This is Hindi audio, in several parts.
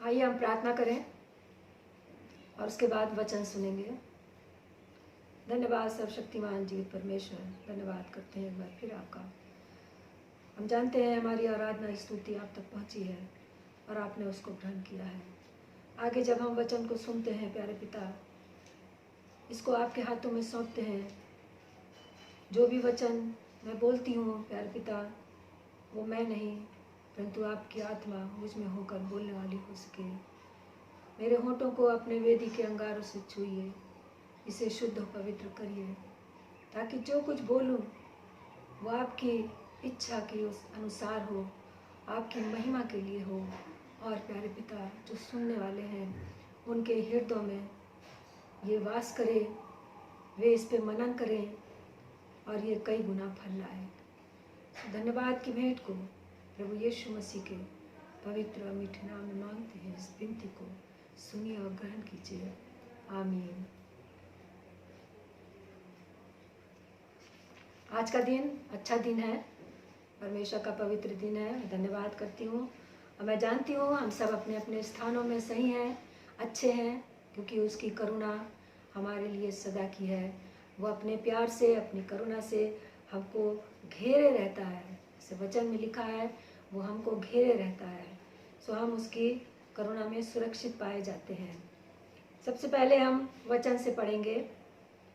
आइए हम प्रार्थना करें और उसके बाद वचन सुनेंगे। धन्यवाद सर्वशक्तिमान जीवित परमेश्वर, धन्यवाद करते हैं एक बार फिर आपका। हम जानते हैं हमारी आराधना स्तुति आप तक पहुंची है और आपने उसको ग्रहण किया है। आगे जब हम वचन को सुनते हैं प्यारे पिता, इसको आपके हाथों में सौंपते हैं। जो भी वचन मैं बोलती हूँ प्यारे पिता, वो मैं नहीं परंतु आपकी आत्मा मुझ में होकर बोलने वाली हो सके। मेरे होठों को अपने वेदी के अंगारों से छूइए, इसे शुद्ध और पवित्र करिए, ताकि जो कुछ बोलूं वो आपकी इच्छा के उस अनुसार हो, आपकी महिमा के लिए हो। और प्यारे पिता, जो सुनने वाले हैं उनके हृदयों में ये वास करे, वे इस पे मनन करें और ये कई गुना फल लाए। धन्यवाद की भेंट को प्रभु यीशु मसीह के पवित्र और मीठे नाम में मांगते हैं। इस विनती को सुनिए और ग्रहण कीजिए। आमीन। आज का दिन अच्छा दिन है, परमेश्वर का पवित्र दिन है। मैं धन्यवाद करती हूँ और मैं जानती हूँ हम सब अपने अपने स्थानों में सही हैं, अच्छे हैं, क्योंकि उसकी करुणा हमारे लिए सदा की है। वो अपने प्यार से, अपनी करुणा से हमको घेरे रहता है। जैसे वचन में लिखा है, वो हमको घेरे रहता है, सो हम उसकी करुणा में सुरक्षित पाए जाते हैं। सबसे पहले हम वचन से पढ़ेंगे।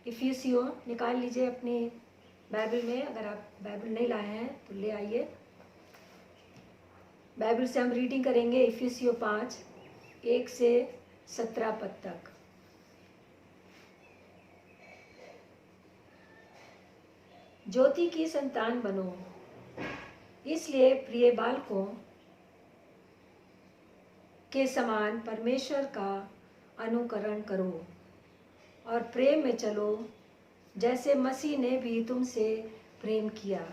इफिसियों निकाल लीजिए अपनी बाइबल में, अगर आप बाइबल नहीं लाए हैं तो ले आइए। बाइबल से हम रीडिंग करेंगे इफिसियों 5:1 से 17 पद तक। ज्योति की संतान बनो, इसलिए प्रिय बालकों के समान परमेश्वर का अनुकरण करो और प्रेम में चलो, जैसे मसीह ने भी तुमसे प्रेम किया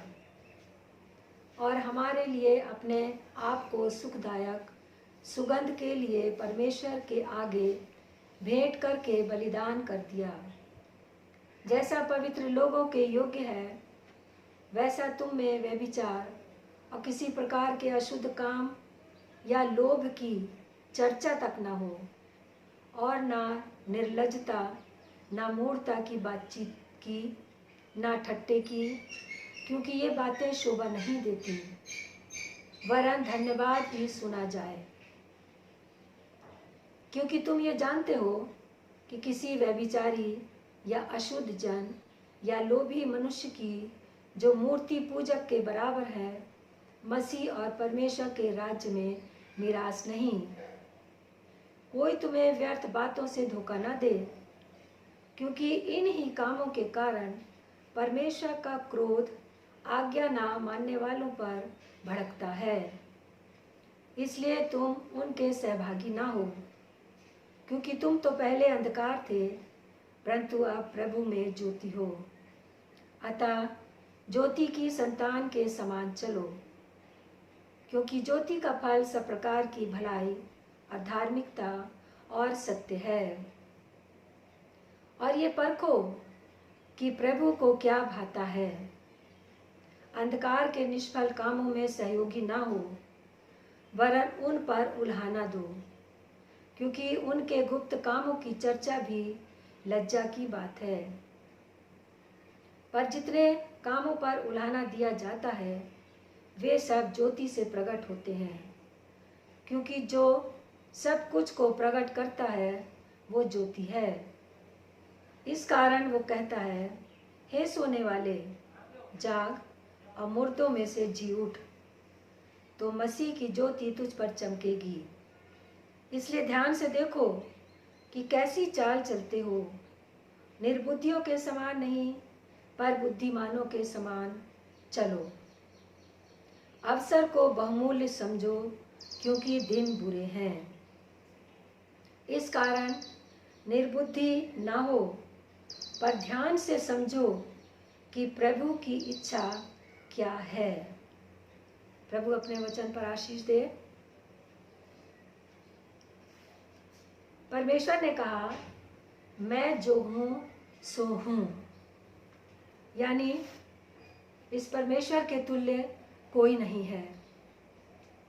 और हमारे लिए अपने आप को सुखदायक सुगंध के लिए परमेश्वर के आगे भेंट करके बलिदान कर दिया। जैसा पवित्र लोगों के योग्य है, वैसा तुम में व्यभिचार और किसी प्रकार के अशुद्ध काम या लोभ की चर्चा तक न हो, और ना निर्लज्जता, ना मूढ़ता की बातचीत की, ना ठट्टे की, क्योंकि ये बातें शोभा नहीं देती, वरन धन्यवाद ही सुना जाए। क्योंकि तुम ये जानते हो कि किसी व्यभिचारी या अशुद्ध जन या लोभी मनुष्य की, जो मूर्ति पूजक के बराबर है, मसीह और परमेश्वर के राज्य में निराश नहीं। कोई तुम्हें व्यर्थ बातों से धोखा न दे, क्योंकि इन ही कामों के कारण परमेश्वर का क्रोध आज्ञा ना मानने वालों पर भड़कता है। इसलिए तुम उनके सहभागी ना हो, क्योंकि तुम तो पहले अंधकार थे, परंतु अब प्रभु में ज्योति हो। अतः ज्योति की संतान के समान चलो, क्योंकि ज्योति का फल सब प्रकार की भलाई और धार्मिकता और सत्य है। और ये परखो कि प्रभु को क्या भाता है। अंधकार के निष्फल कामों में सहयोगी ना हो, वरन उन पर उल्हाना दो, क्योंकि उनके गुप्त कामों की चर्चा भी लज्जा की बात है। पर जितने कामों पर उल्हाना दिया जाता है, वे सब ज्योति से प्रकट होते हैं, क्योंकि जो सब कुछ को प्रकट करता है वो ज्योति है। इस कारण वो कहता है, हे सोने वाले, जाग और मुर्दों में से जी उठ, तो मसीह की ज्योति तुझ पर चमकेगी। इसलिए ध्यान से देखो कि कैसी चाल चलते हो, निर्बुद्धियों के समान नहीं, पर बुद्धिमानों के समान चलो। अवसर को बहुमूल्य समझो, क्योंकि दिन बुरे हैं। इस कारण निर्बुद्धि ना हो, पर ध्यान से समझो कि प्रभु की इच्छा क्या है। प्रभु अपने वचन पर आशीष दे। परमेश्वर ने कहा, मैं जो हूँ सो हूँ, यानी इस परमेश्वर के तुल्य कोई नहीं है।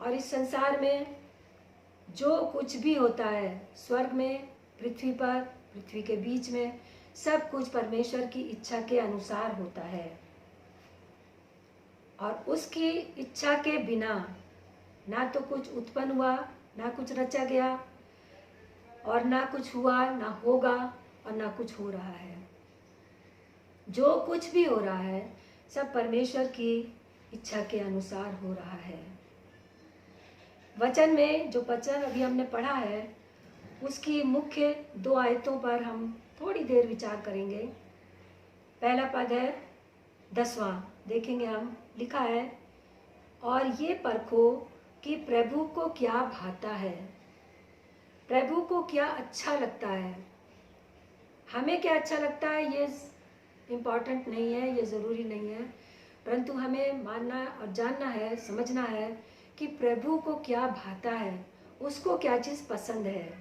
और इस संसार में जो कुछ भी होता है स्वर्ग में, पृथ्वी पर, पृथ्वी के बीच में, सब कुछ परमेश्वर की इच्छा के अनुसार होता है। और उसकी इच्छा के बिना ना तो कुछ उत्पन्न हुआ, ना कुछ रचा गया, और ना कुछ हुआ, ना होगा, और ना कुछ हो रहा है। जो कुछ भी हो रहा है सब परमेश्वर की इच्छा के अनुसार हो रहा है। वचन में जो वचन अभी हमने पढ़ा है उसकी मुख्य 2 आयतों पर हम थोड़ी देर विचार करेंगे। पहला पद है 10वां, देखेंगे हम। लिखा है, और ये परखो कि प्रभु को क्या भाता है, प्रभु को क्या अच्छा लगता है। हमें क्या अच्छा लगता है ये इम्पॉर्टेंट नहीं है, ये ज़रूरी नहीं है, परंतु हमें मानना और जानना है, समझना है कि प्रभु को क्या भाता है, उसको क्या चीज़ पसंद है।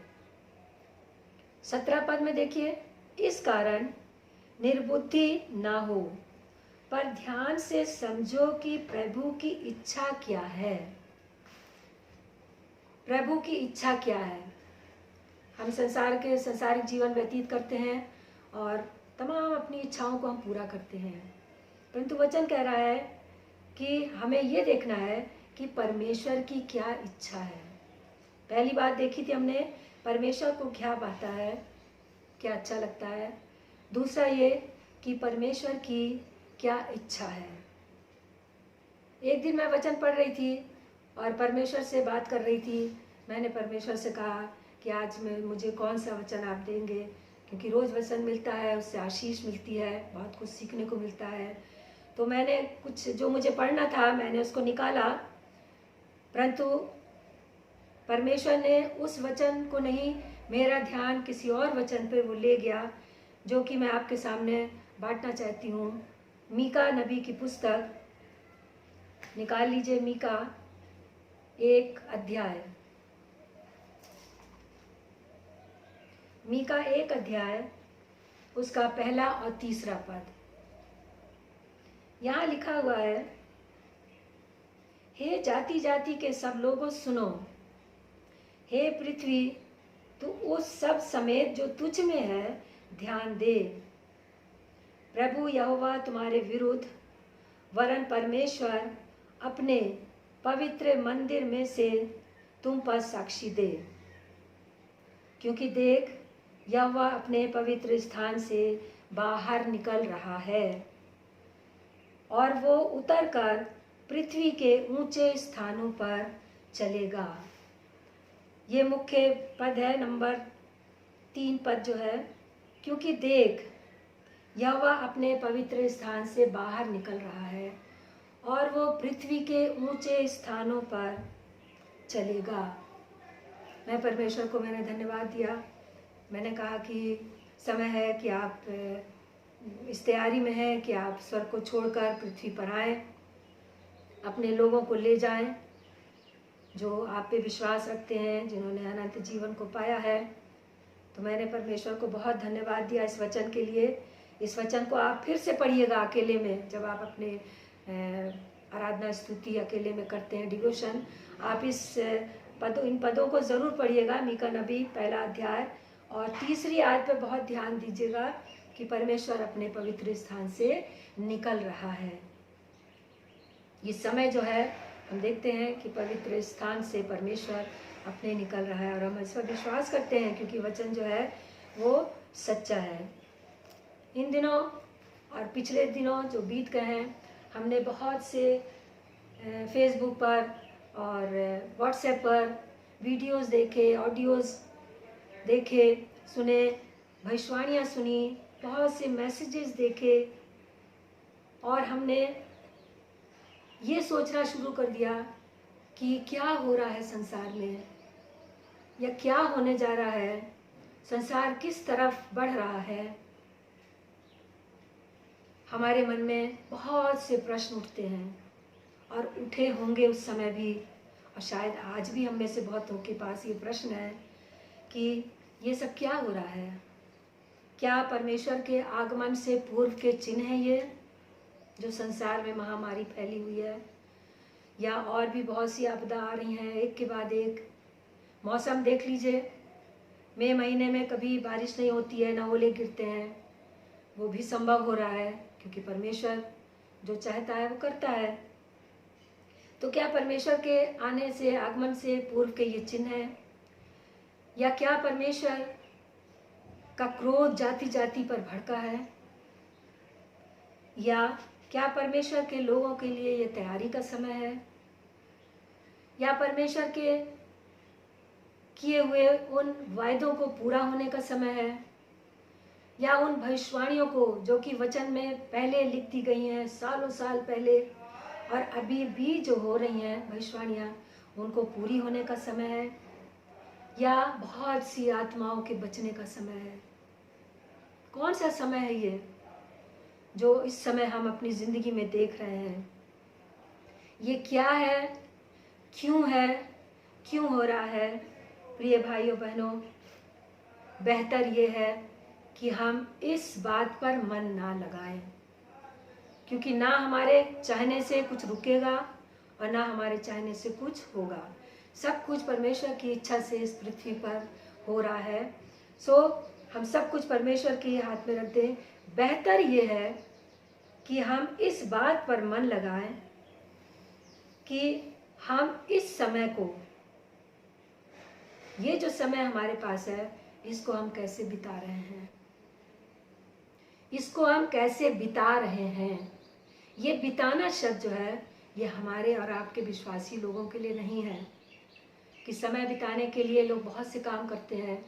17 पद में देखिए, इस कारण निर्बुद्धि ना हो, पर ध्यान से समझो कि प्रभु की इच्छा क्या है। प्रभु की इच्छा क्या है। हम संसारिक जीवन व्यतीत करते हैं और तमाम अपनी इच्छाओं को हम पूरा करते हैं, परंतु वचन कह रहा है कि हमें ये देखना है कि परमेश्वर की क्या इच्छा है। पहली बात देखी थी हमने, परमेश्वर को क्या भाता है, क्या अच्छा लगता है। दूसरा ये कि परमेश्वर की क्या इच्छा है। एक दिन मैं वचन पढ़ रही थी और परमेश्वर से बात कर रही थी। मैंने परमेश्वर से कहा कि आज मुझे कौन सा वचन आप देंगे, क्योंकि रोज़ वचन मिलता है, उससे आशीष मिलती है, बहुत कुछ सीखने को मिलता है। तो मैंने कुछ जो मुझे पढ़ना था मैंने उसको निकाला, परंतु परमेश्वर ने उस वचन को नहीं, मेरा ध्यान किसी और वचन पर वो ले गया, जो कि मैं आपके सामने बांटना चाहती हूँ। मीका नबी की पुस्तक निकाल लीजिए, मीका 1 अध्याय। मीका 1 अध्याय, उसका 1 और 3 पद। यहाँ लिखा हुआ है, हे जाति जाति के सब लोगों सुनो, हे पृथ्वी तू उस सब समेत जो तुझ में है ध्यान दे। प्रभु यहोवा तुम्हारे विरुद्ध वरन परमेश्वर अपने पवित्र मंदिर में से तुम पर साक्षी दे। क्योंकि देख, यहोवा अपने पवित्र स्थान से बाहर निकल रहा है और वो उतरकर पृथ्वी के ऊंचे स्थानों पर चलेगा। ये मुख्य पद है, नंबर 3 पद जो है। क्योंकि देख, यहोवा अपने पवित्र स्थान से बाहर निकल रहा है और वो पृथ्वी के ऊंचे स्थानों पर चलेगा। मैं परमेश्वर को मैंने धन्यवाद दिया। मैंने कहा कि समय है कि आप इस तैयारी में हैं कि आप स्वर्ग को छोड़कर पृथ्वी पर आएँ, अपने लोगों को ले जाएं जो आप पे विश्वास रखते हैं, जिन्होंने अनंत जीवन को पाया है। तो मैंने परमेश्वर को बहुत धन्यवाद दिया इस वचन के लिए। इस वचन को आप फिर से पढ़िएगा अकेले में, जब आप अपने आराधना स्तुति अकेले में करते हैं, डिवोशन, आप इन पदों को ज़रूर पढ़िएगा। मीका नबी 1 अध्याय और 3 आयत पे बहुत ध्यान दीजिएगा कि परमेश्वर अपने पवित्र स्थान से निकल रहा है। ये समय जो है हम देखते हैं कि पवित्र स्थान से परमेश्वर अपने निकल रहा है और हम इस पर विश्वास करते हैं, क्योंकि वचन जो है वो सच्चा है। इन दिनों और पिछले दिनों जो बीत गए हैं, हमने बहुत से फेसबुक पर और व्हाट्सएप पर वीडियोस देखे, ऑडियोज़ देखे, सुने, भविष्यवाणियाँ सुनी, बहुत से मैसेजेस देखे और हमने ये सोचना शुरू कर दिया कि क्या हो रहा है संसार में, या क्या होने जा रहा है, संसार किस तरफ बढ़ रहा है। हमारे मन में बहुत से प्रश्न उठते हैं और उठे होंगे उस समय भी, और शायद आज भी हम में से बहुतों के पास ये प्रश्न है कि ये सब क्या हो रहा है। क्या परमेश्वर के आगमन से पूर्व के चिन्ह हैं ये जो संसार में महामारी फैली हुई है, या और भी बहुत सी आपदा आ रही हैं एक के बाद एक। मौसम देख लीजिए, मई महीने में कभी बारिश नहीं होती है, ना ओले गिरते हैं। वो भी संभव हो रहा है क्योंकि परमेश्वर जो चाहता है वो करता है। तो क्या परमेश्वर के आने से, आगमन से पूर्व के ये चिन्ह है? या क्या परमेश्वर का क्रोध जाति जाति पर भड़का है? या क्या परमेश्वर के लोगों के लिए ये तैयारी का समय है? या परमेश्वर के किए हुए उन वायदों को पूरा होने का समय है? या उन भविष्यवाणियों को जो कि वचन में पहले लिख दी गई हैं सालों साल पहले, और अभी भी जो हो रही हैं भविष्यवाणियाँ, उनको पूरी होने का समय है? या बहुत सी आत्माओं के बचने का समय है? कौन सा समय है ये जो इस समय हम अपनी ज़िंदगी में देख रहे हैं? ये क्या है, क्यों है, क्यों हो रहा है? प्रिय भाइयों बहनों, बेहतर ये है कि हम इस बात पर मन ना लगाएं, क्योंकि ना हमारे चाहने से कुछ रुकेगा और ना हमारे चाहने से कुछ होगा। सब कुछ परमेश्वर की इच्छा से इस पृथ्वी पर हो रहा है। सो हम सब कुछ परमेश्वर के हाथ में रख दें। बेहतर ये है कि हम इस बात पर मन लगाएं कि हम इस समय को, ये जो समय हमारे पास है, इसको हम कैसे बिता रहे हैं, इसको हम कैसे बिता रहे हैं। ये बिताना शब्द जो है, ये हमारे और आपके विश्वासी लोगों के लिए नहीं है कि समय बिताने के लिए लोग बहुत से काम करते हैं।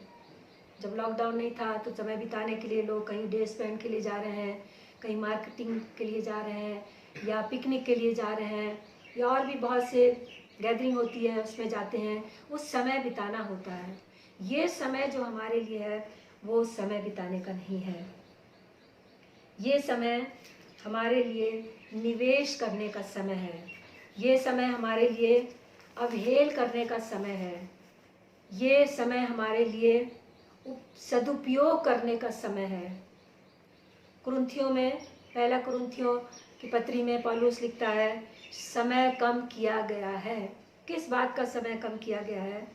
जब लॉकडाउन नहीं था तो समय बिताने के लिए लोग कहीं डे स्पेंड के लिए जा रहे हैं, कहीं मार्केटिंग के लिए जा रहे हैं, या पिकनिक के लिए जा रहे हैं, या और भी बहुत से गैदरिंग होती है उसमें जाते हैं। उस समय बिताना होता है। ये समय जो हमारे लिए है वो समय बिताने का नहीं है। ये समय हमारे लिए निवेश करने का समय है। ये समय हमारे लिए अवहेल करने का समय है। ये समय हमारे लिए सदुपयोग करने का समय है। कुरिन्थियों में, पहला कुरिन्थियों की पत्री में पौलुस लिखता है, समय कम किया गया है। किस बात का समय कम किया गया है?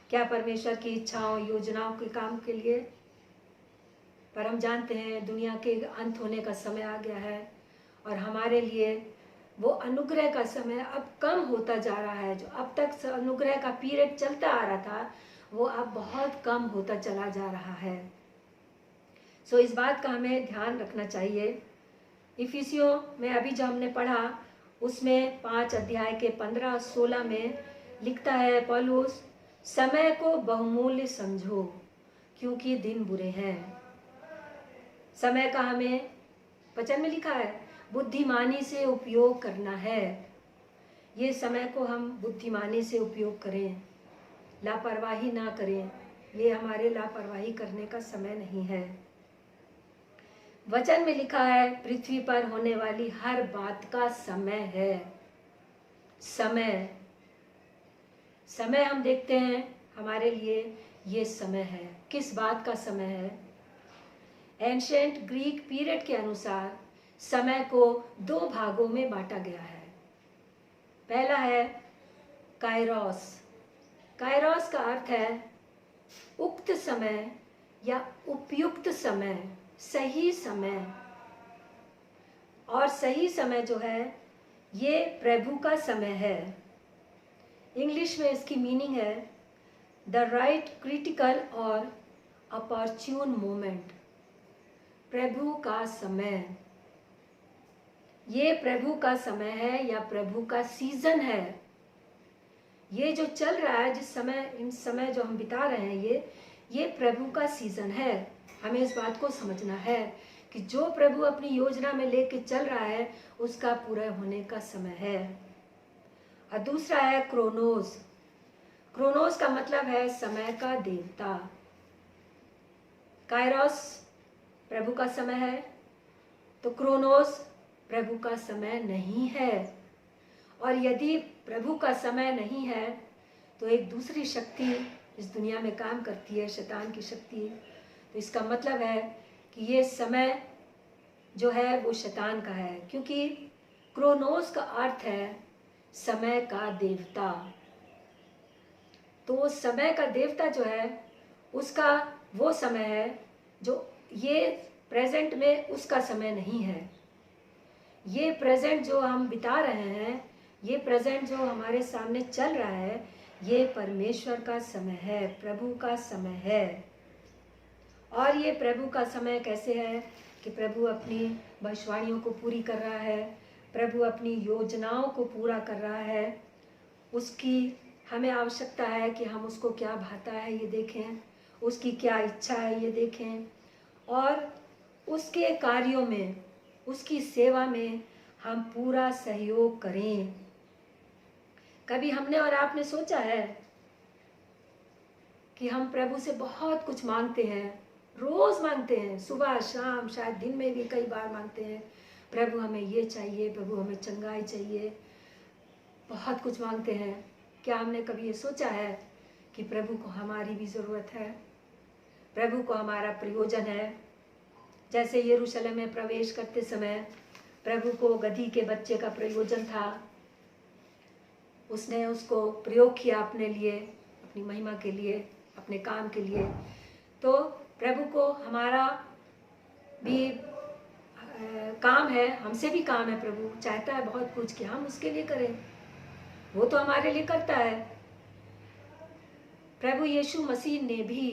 क्या परमेश्वर की इच्छाओं, योजनाओं के काम के लिए? पर हम जानते हैं दुनिया के अंत होने का समय आ गया है और हमारे लिए वो अनुग्रह का समय अब कम होता जा रहा है। जो अब तक अनुग्रह का पीरियड चलता आ रहा था, वो अब बहुत कम होता चला जा रहा है। सो इस बात का हमें ध्यान रखना चाहिए। इफिसियों में अभी जो हमने पढ़ा, उसमें 5 अध्याय के 15 और 16 में लिखता है पौलुस, समय को बहुमूल्य समझो क्योंकि दिन बुरे हैं। समय का हमें वचन में लिखा है बुद्धिमानी से उपयोग करना है। ये समय को हम बुद्धिमानी से उपयोग करें, लापरवाही ना करें। ये हमारे लापरवाही करने का समय नहीं है। वचन में लिखा है पृथ्वी पर होने वाली हर बात का समय है। समय समय हम देखते हैं हमारे लिए ये समय है। किस बात का समय है? एंशिएंट ग्रीक पीरियड के अनुसार समय को 2 भागों में बांटा गया है। पहला है काइरोस। काइरोस का अर्थ है उक्त समय या उपयुक्त समय, सही समय। और सही समय जो है ये प्रभु का समय है। इंग्लिश में इसकी मीनिंग है द राइट क्रिटिकल और अपॉर्चून मोमेंट। प्रभु का समय, ये प्रभु का समय है या प्रभु का सीजन है। ये जो चल रहा है, जिस समय, इन समय जो हम बिता रहे हैं, ये प्रभु का सीजन है। हमें इस बात को समझना है कि जो प्रभु अपनी योजना में लेके चल रहा है उसका पूरा होने का समय है। और दूसरा है क्रोनोस। क्रोनोस का मतलब है समय का देवता। काइरोस प्रभु का समय है तो क्रोनोस प्रभु का समय नहीं है। और यदि प्रभु का समय नहीं है तो एक दूसरी शक्ति इस दुनिया में काम करती है, शैतान की शक्ति। तो इसका मतलब है कि ये समय जो है वो शैतान का है, क्योंकि क्रोनोस का अर्थ है समय का देवता। तो वो समय का देवता जो है उसका वो समय है जो ये प्रेजेंट में उसका समय नहीं है। ये प्रेजेंट जो हम बिता रहे हैं, ये प्रेजेंट जो हमारे सामने चल रहा है, ये परमेश्वर का समय है, प्रभु का समय है। और ये प्रभु का समय कैसे है कि प्रभु अपनी भविष्यवाणियों को पूरी कर रहा है, प्रभु अपनी योजनाओं को पूरा कर रहा है। उसकी हमें आवश्यकता है कि हम उसको क्या भाता है ये देखें, उसकी क्या इच्छा है ये देखें, और उसके कार्यों में, उसकी सेवा में हम पूरा सहयोग करें। कभी हमने और आपने सोचा है कि हम प्रभु से बहुत कुछ मांगते हैं, रोज मांगते हैं, सुबह शाम, शायद दिन में भी कई बार मांगते हैं, प्रभु हमें ये चाहिए, प्रभु हमें चंगाई चाहिए, बहुत कुछ मांगते हैं। क्या हमने कभी ये सोचा है कि प्रभु को हमारी भी ज़रूरत है, प्रभु को हमारा प्रयोजन है? जैसे यरूशलेम में प्रवेश करते समय प्रभु को गधी के बच्चे का प्रयोजन था, उसने उसको प्रयोग किया अपने लिए, अपनी महिमा के लिए, अपने काम के लिए। तो प्रभु को हमारा भी काम है, हमसे भी काम है। प्रभु चाहता है बहुत कुछ कि हम उसके लिए करें, वो तो हमारे लिए करता है। प्रभु यीशु मसीह ने भी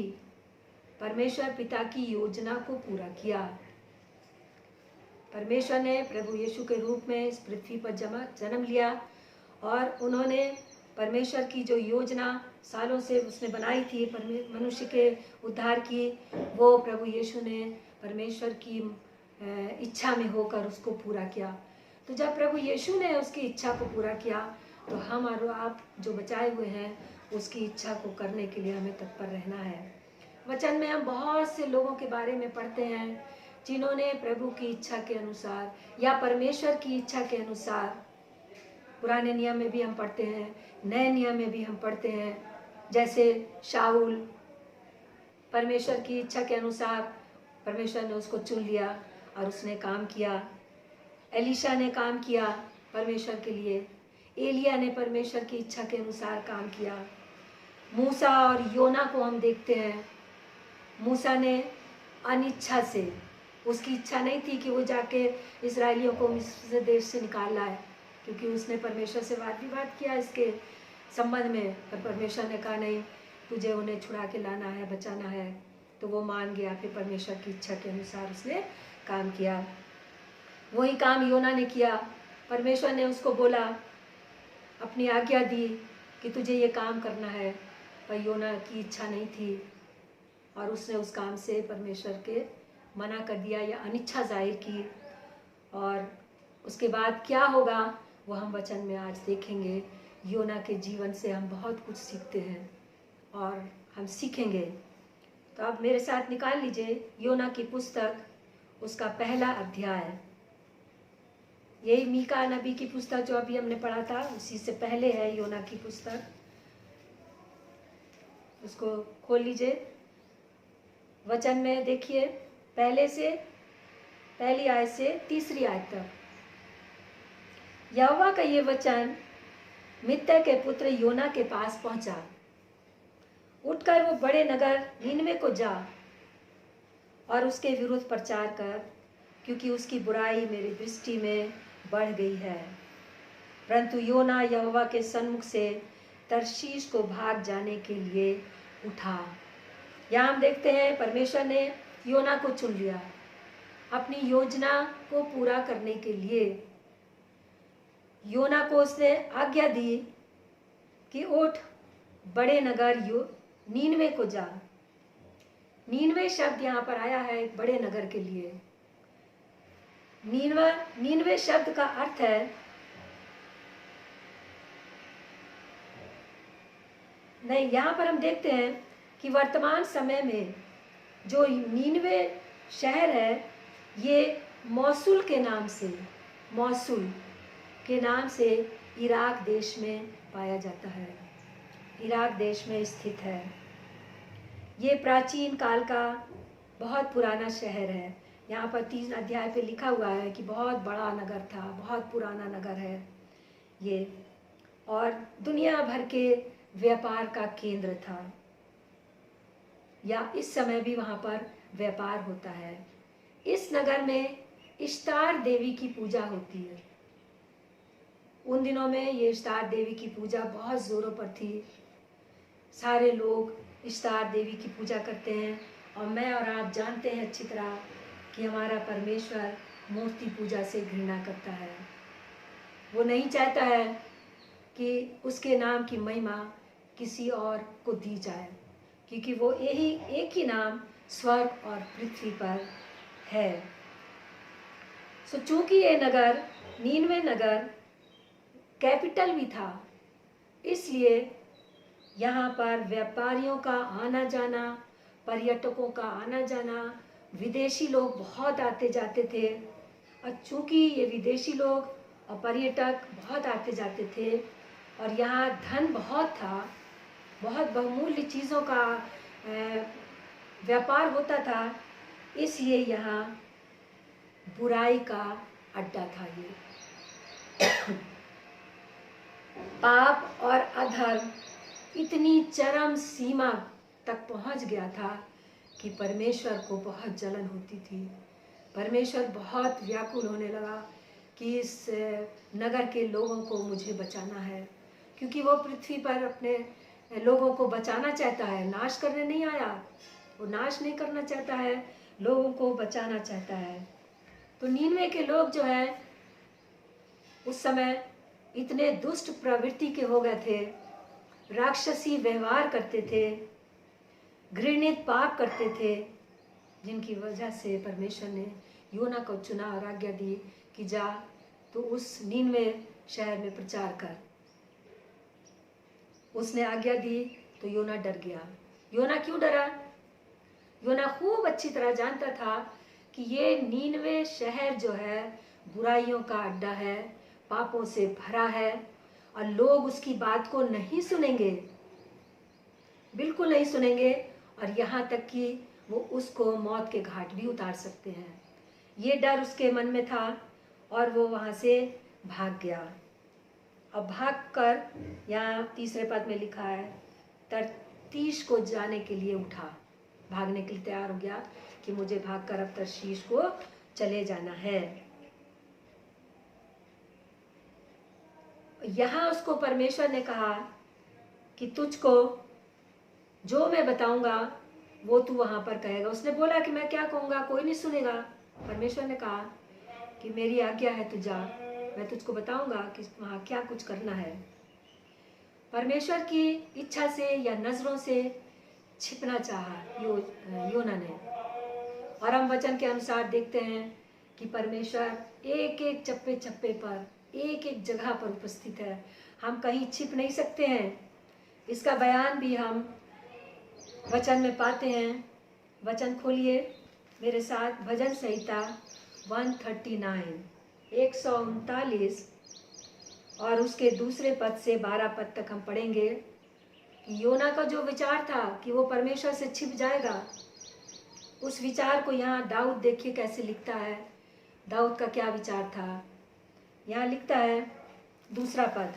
परमेश्वर पिता की योजना को पूरा किया। परमेश्वर ने प्रभु यीशु के रूप में इस पृथ्वी पर जन्म लिया, और उन्होंने परमेश्वर की जो योजना सालों से उसने बनाई थी मनुष्य के उद्धार की, वो प्रभु यीशु ने परमेश्वर की इच्छा में होकर उसको पूरा किया। तो जब प्रभु यीशु ने उसकी इच्छा को पूरा किया, तो हम और आप जो बचाए हुए हैं उसकी इच्छा को करने के लिए हमें तत्पर रहना है। वचन में हम बहुत से लोगों के बारे में पढ़ते हैं जिन्होंने प्रभु की इच्छा के अनुसार या परमेश्वर की इच्छा के अनुसार, पुराने नियम में भी हम पढ़ते हैं, नए नियम में भी हम पढ़ते हैं, जैसे शाऊल, परमेश्वर की इच्छा के अनुसार परमेश्वर ने उसको चुन लिया और उसने काम किया। एलीशा ने काम किया परमेश्वर के लिए, एलिया ने परमेश्वर की इच्छा के अनुसार काम किया। मूसा और योना को हम देखते हैं, मूसा ने अनिच्छा से, उसकी इच्छा नहीं थी कि वो जाके इस्राएलियों को मिस्र देश से निकाल लाए, क्योंकि उसने परमेश्वर से वाद विवाद किया इसके संबंध में। पर परमेश्वर ने कहा नहीं, तुझे उन्हें छुड़ा के लाना है, बचाना है। तो वो मान गया, फिर परमेश्वर की इच्छा के अनुसार उसने काम किया। वही काम योना ने किया। परमेश्वर ने उसको बोला, अपनी आज्ञा दी कि तुझे ये काम करना है, पर योना की इच्छा नहीं थी और उसने उस काम से परमेश्वर के मना कर दिया या अनिच्छा जाहिर की। और उसके बाद क्या होगा वो हम वचन में आज देखेंगे। योना के जीवन से हम बहुत कुछ सीखते हैं और हम सीखेंगे। तो आप मेरे साथ निकाल लीजिए योना की पुस्तक, उसका पहला अध्याय। यही मीका नबी की पुस्तक जो अभी हमने पढ़ा था, उसी से पहले है योना की पुस्तक। उसको खोल लीजिए। वचन में देखिए, पहले से पहली आयत से तीसरी आयत तक। यहोवा का ये वचन मित्तर के पुत्र योना के पास पहुंचा। उठकर वो बड़े नगर नीनवे को जा और उसके विरुद्ध प्रचार कर, क्योंकि उसकी बुराई मेरी दृष्टि में बढ़ गई है। परंतु योना यहोवा के सन्मुख से तरशीश को भाग जाने के लिए उठा। यहाँ हम देखते हैं परमेश्वर ने योना को चुन लिया अपनी योजना को पूरा करने के लिए। योना को उसने आज्ञा दी कि उठ, बड़े नगर नीनवे को जा। नीनवे शब्द यहाँ पर आया है एक बड़े नगर के लिए। नीनवे शब्द का अर्थ है नहीं, यहाँ पर हम देखते हैं कि वर्तमान समय में जो नीनवे शहर है, ये मौसूल के नाम से इराक देश में पाया जाता है। इराक देश में स्थित है। ये प्राचीन काल का बहुत पुराना शहर है। यहाँ पर 3 अध्याय पे लिखा हुआ है कि बहुत बड़ा नगर था, बहुत पुराना नगर है ये। और दुनिया भर के व्यापार का केंद्र था, या इस समय भी वहाँ पर व्यापार होता है। इस नगर में इश्तार देवी की पूजा होती है। उन दिनों में ये इश्तार देवी की पूजा बहुत ज़ोरों पर थी। सारे लोग इश्तार देवी की पूजा करते हैं, और मैं और आप जानते हैं अच्छी तरह कि हमारा परमेश्वर मूर्ति पूजा से घृणा करता है। वो नहीं चाहता है कि उसके नाम की महिमा किसी और को दी जाए, क्योंकि वो यही एक ही नाम स्वर्ग और पृथ्वी पर है। सो चूंकि ये नगर, नीनवे नगर कैपिटल भी था, इसलिए यहाँ पर व्यापारियों का आना जाना, पर्यटकों का आना जाना, विदेशी लोग बहुत आते जाते थे। और चूंकि ये विदेशी लोग और पर्यटक बहुत आते जाते थे, और यहाँ धन बहुत था, बहुत बहुमूल्य चीज़ों का व्यापार होता था, इसलिए यहाँ बुराई का अड्डा था। ये पाप और अधर्म इतनी चरम सीमा तक पहुंच गया था कि परमेश्वर को बहुत जलन होती थी। परमेश्वर बहुत व्याकुल होने लगा कि इस नगर के लोगों को मुझे बचाना है, क्योंकि वो पृथ्वी पर अपने लोगों को बचाना चाहता है, नाश करने नहीं आया। वो नाश नहीं करना चाहता है, लोगों को बचाना चाहता है। तो नीनवे के लोग जो है उस समय इतने दुष्ट प्रवृत्ति के हो गए थे, राक्षसी व्यवहार करते थे, घृणित पाप करते थे, जिनकी वजह से परमेश्वर ने योना को चुना और आज्ञा दी कि जा तो उस नीनवे शहर में प्रचार कर। उसने आज्ञा दी तो योना डर गया। योना क्यों डरा? योना खूब अच्छी तरह जानता था कि ये नीनवे शहर जो है बुराइयों का अड्डा है, पापों से भरा है, और लोग उसकी बात को नहीं सुनेंगे, बिल्कुल नहीं सुनेंगे, और यहाँ तक कि वो उसको मौत के घाट भी उतार सकते हैं। ये डर उसके मन में था और वो वहाँ से भाग गया। अब भागकर, यहाँ तीसरे पद में लिखा है, तर्शीश को जाने के लिए उठा, भागने के लिए तैयार हो गया कि मुझे भागकर अब तर्शीश को चले जाना है। यहाँ उसको परमेश्वर ने कहा कि तुझको जो मैं बताऊंगा वो तू वहां पर कहेगा। उसने बोला कि मैं क्या कहूंगा, कोई नहीं सुनेगा। परमेश्वर ने कहा कि मेरी आज्ञा है, तू जा, मैं तुझको बताऊंगा कि वहां क्या कुछ करना है। परमेश्वर की इच्छा से या नजरों से छिपना चाहा योना ने, और हम वचन के अनुसार देखते हैं कि परमेश्वर एक एक चप्पे चप्पे पर, एक एक जगह पर उपस्थित है। हम कहीं छिप नहीं सकते हैं। इसका बयान भी हम वचन में पाते हैं। वचन खोलिए मेरे साथ, भजन संहिता 139, 139 और उसके दूसरे पद से 12 पद तक हम पढ़ेंगे कि योना का जो विचार था कि वो परमेश्वर से छिप जाएगा, उस विचार को यहाँ दाऊद देखिए कैसे लिखता है। दाऊद का क्या विचार था? यहाँ लिखता है दूसरा पद,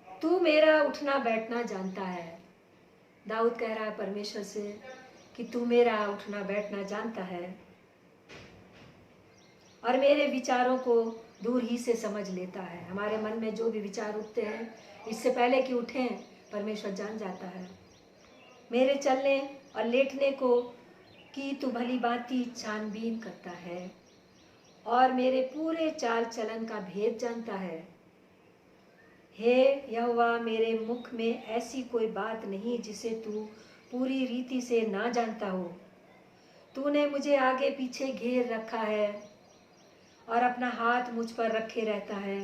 तू मेरा उठना बैठना जानता है। दाऊद कह रहा है परमेश्वर से कि तू मेरा उठना बैठना जानता है और मेरे विचारों को दूर ही से समझ लेता है। हमारे मन में जो भी विचार उठते हैं, इससे पहले कि उठें, परमेश्वर जान जाता है। मेरे चलने और लेटने को की तू भली भांति छानबीन करता है और मेरे पूरे चाल चलन का भेद जानता है। हे यहोवा, मेरे मुख में ऐसी कोई बात नहीं जिसे तू पूरी रीति से ना जानता हो। तूने मुझे आगे पीछे घेर रखा है और अपना हाथ मुझ पर रखे रहता है।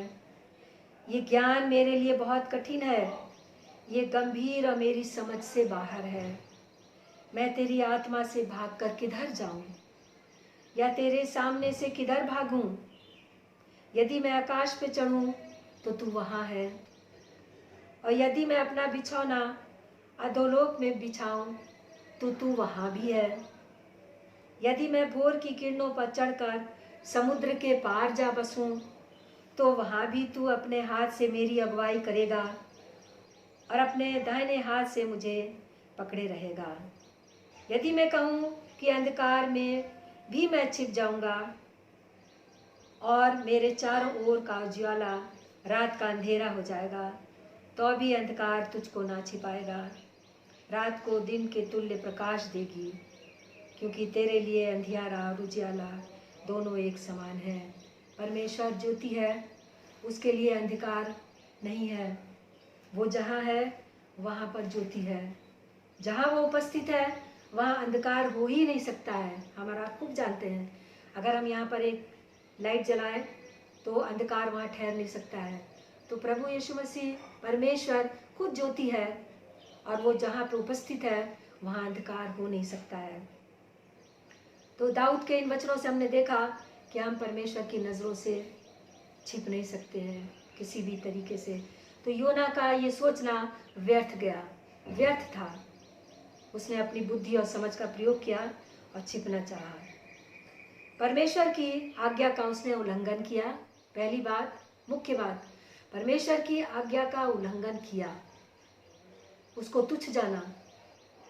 ये ज्ञान मेरे लिए बहुत कठिन है, ये गंभीर और मेरी समझ से बाहर है। मैं तेरी आत्मा से भागकर किधर जाऊं या तेरे सामने से किधर भागूं? यदि मैं आकाश पे चढ़ूं तो तू वहाँ है, और यदि मैं अपना बिछौना अधोलोक में बिछाऊं तो तू वहाँ भी है। यदि मैं भोर की किरणों पर चढ़कर समुद्र के पार जा बसूं तो वहाँ भी तू अपने हाथ से मेरी अगुवाई करेगा और अपने दाहिने हाथ से मुझे पकड़े रहेगा। यदि मैं कहूँ कि अंधकार में भी मैं छिप जाऊंगा और मेरे चारों ओर का उजियाला रात का अंधेरा हो जाएगा, तो भी अंधकार तुझको ना छिपाएगा। रात को दिन के तुल्य प्रकाश देगी, क्योंकि तेरे लिए अंधियारा और उजियाला दोनों एक समान है। परमेश्वर ज्योति है, उसके लिए अंधकार नहीं है। वो जहाँ है वहाँ पर ज्योति है। जहाँ वो उपस्थित है वहाँ अंधकार हो ही नहीं सकता है। हमारा खूब जानते हैं, अगर हम यहाँ पर एक लाइट जलाएं तो अंधकार वहाँ ठहर नहीं सकता है। तो प्रभु यीशु मसीह परमेश्वर खुद ज्योति है, और वो जहाँ पर उपस्थित है वहाँ अंधकार हो नहीं सकता है। तो दाऊद के इन वचनों से हमने देखा कि हम परमेश्वर की नज़रों से छिप नहीं सकते हैं किसी भी तरीके से। तो योना का ये सोचना व्यर्थ गया, व्यर्थ था। उसने अपनी बुद्धि और समझ का प्रयोग किया और छिपना चाहा। परमेश्वर की आज्ञा का उसने उल्लंघन किया। पहली बात, मुख्य बात, परमेश्वर की आज्ञा का उल्लंघन किया, उसको तुच्छ जाना,